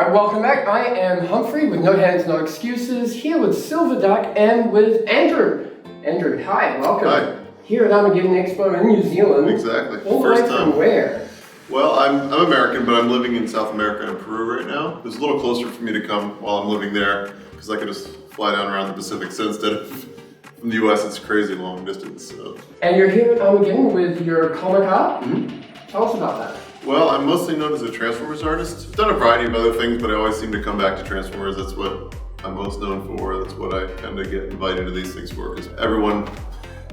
Alright, welcome back. I am Humphrey with No Hands, No Excuses, here with Silver Duck and with Andrew. Andrew, hi, welcome. Hi. Here at Armageddon Expo in New Zealand. Exactly. All the way from where? Well, I'm American, but I'm living in South America and Peru right now. It was a little closer for me to come while I'm living there, because I could just fly down around the Pacific. So instead of from the US, it's crazy long distance. So. And you're here at Armageddon with your comic art? Mm-hmm. Tell us about that. Well, I'm mostly known as a Transformers artist. I've done a variety of other things, but I always seem to come back to Transformers. That's what I'm most known for. That's what I kind of get invited to these things for, because everyone,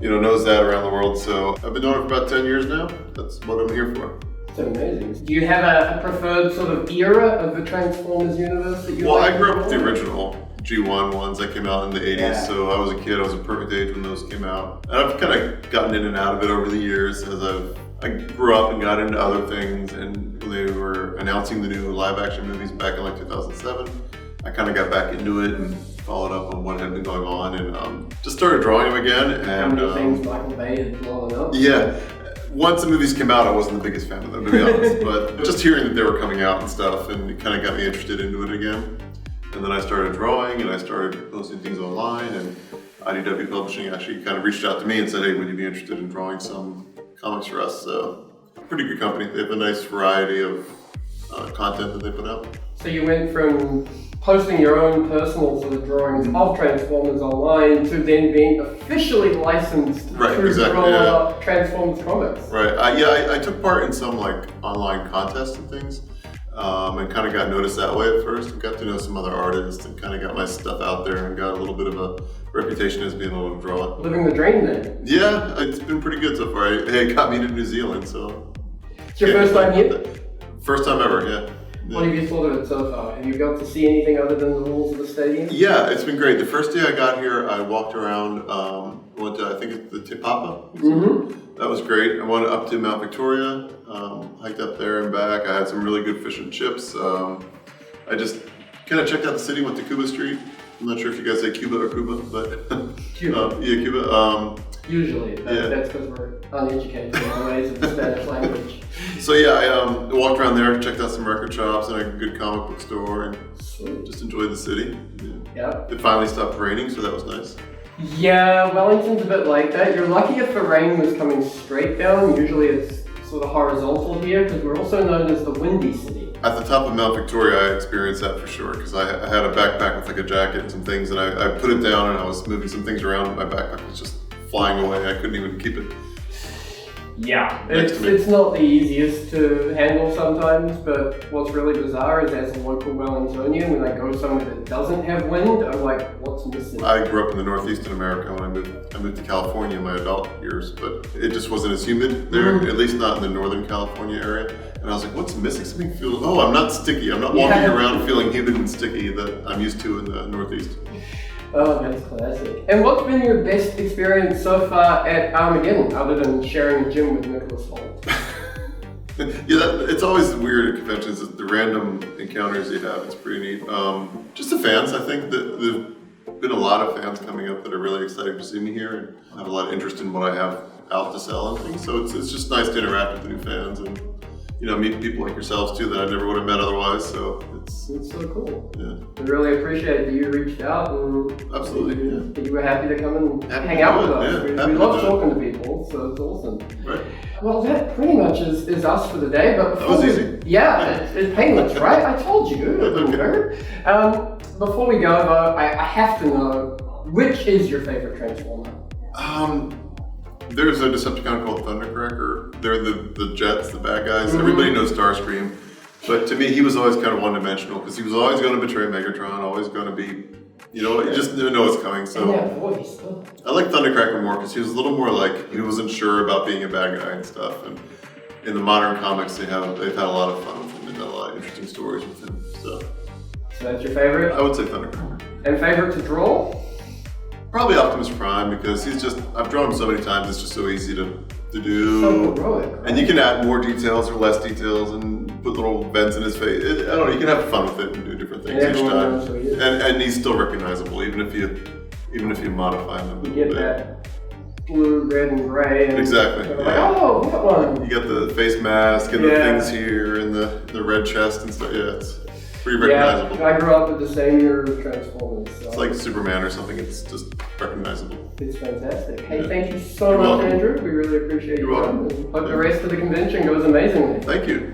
knows that around the world. So I've been doing it for about 10 years now. That's what I'm here for. It's amazing. Do you have a preferred sort of era of the Transformers universe that you Well, like? I grew up with the original G1 ones that came out in the 80s, Yeah. so I was a kid. I was a perfect age when those came out. And I've kind of gotten in and out of it over the years as I grew up and got into other things, and when they were announcing the new live action movies back in like 2007, I kind of got back into it and followed up on what had been going on, and just started drawing them again. And how many things Michael Bay had blown up? Yeah. Once the movies came out, I wasn't the biggest fan of them, to be honest, but just hearing that they were coming out and stuff, and it kind of got me interested into it again. And then I started drawing, and I started posting things online, and IDW Publishing actually kind of reached out to me and said, hey, would you be interested in drawing some comics for us? So, pretty good company. They have a nice variety of content that they put out. So you went from posting your own personal sort of drawings of Transformers online to then being officially licensed to draw Transformers comics. Right. I took part in some like online contests and things, and kind of got noticed that way at first. And got to know some other artists and kind of got my stuff out there and got a little bit of a reputation as being able to draw it. Living the dream then. Yeah, it's been pretty good so far. It got me to New Zealand, so. It's your first time here? First time ever, yeah. What have you thought of it so far? Have you got to see anything other than the walls of the stadium? Yeah, it's been great. The first day I got here, I walked around, went to, I think it's the Te Papa. Mm-hmm. That was great. I went up to Mount Victoria, hiked up there and back. I had some really good fish and chips. I just kind of checked out the city, went to Cuba Street. I'm not sure if you guys say Cuba or Cuba, but Cuba. Yeah, Cuba. Usually, that's because we're uneducated in the ways of the Spanish language. So yeah, I walked around there, checked out some record shops and a good comic book store, and just enjoyed the city. Yeah. It finally stopped raining, so that was nice. Yeah, Wellington's a bit like that. You're lucky if the rain was coming straight down. Usually it's sort of horizontal here, because we're also known as the windy city. At the top of Mount Victoria, I experienced that for sure, because I had a backpack with like a jacket and some things, and I put it down and I was moving some things around, and my backpack was just flying away. I couldn't even keep it. Yeah, it's not the easiest to handle sometimes, but what's really bizarre is as a local Wellingtonian, when I go somewhere that doesn't have wind, I'm like, what's missing? I grew up in the Northeast in America when I moved to California in my adult years, but it just wasn't as humid there, at least not in the Northern California area. And I was like, what's missing? Something feels, I'm not sticky. I'm not walking around feeling humid and sticky that I'm used to in the Northeast. Oh, that's classic. And what's been your best experience so far at Armageddon, other than sharing a gym with Nicholas Holt? It's always weird at conventions, the random encounters you have. It's pretty neat. Just the fans, I think that there've been a lot of fans coming up that are really excited to see me here and have a lot of interest in what I have out to sell and things. So it's just nice to interact with the new fans and meet people like yourselves too that I never would have met otherwise. So it's so cool. Yeah. I really appreciate that you reached out and absolutely. That you were happy to come and hang out with us. We love talking to people, so it's awesome. Right. Well, that pretty much is us for the day. But that was easy. Yeah, it's painless, right? I told you. Okay. Before we go, though, I have to know, which is your favorite Transformer? There's a Decepticon called Thundercracker. They're the Jets, the bad guys. Everybody knows Starscream. But to me, he was always kind of one-dimensional, because he was always going to betray Megatron, always going to be, you just didn't know what's coming. So and that voice. I like Thundercracker more, because he was a little more like, he wasn't sure about being a bad guy and stuff. And in the modern comics, they've had a lot of fun with him. They've had a lot of interesting stories with him. So that's your favorite? I would say Thundercracker. And favorite to draw? Probably Optimus Prime, because I've drawn him so many times, it's just so easy to do. So heroic, right? And you can add more details or less details and put little vents in his face. I don't know, you can have fun with it and do different things each time. And he's still recognizable, even if you modify him a little bit. You get that blue, red, and gray. And exactly. Like, oh, that one. You got the face mask and the things here and the red chest and stuff. Yeah, it's pretty recognizable. Yeah, I grew up with the same year of Transformers. So It's like Superman or something. It's just recognizable. it's fantastic. Hey, thank you so You're much, welcome. Andrew. We really appreciate You're your welcome. time. And hope the rest of the convention goes amazingly. Thank you.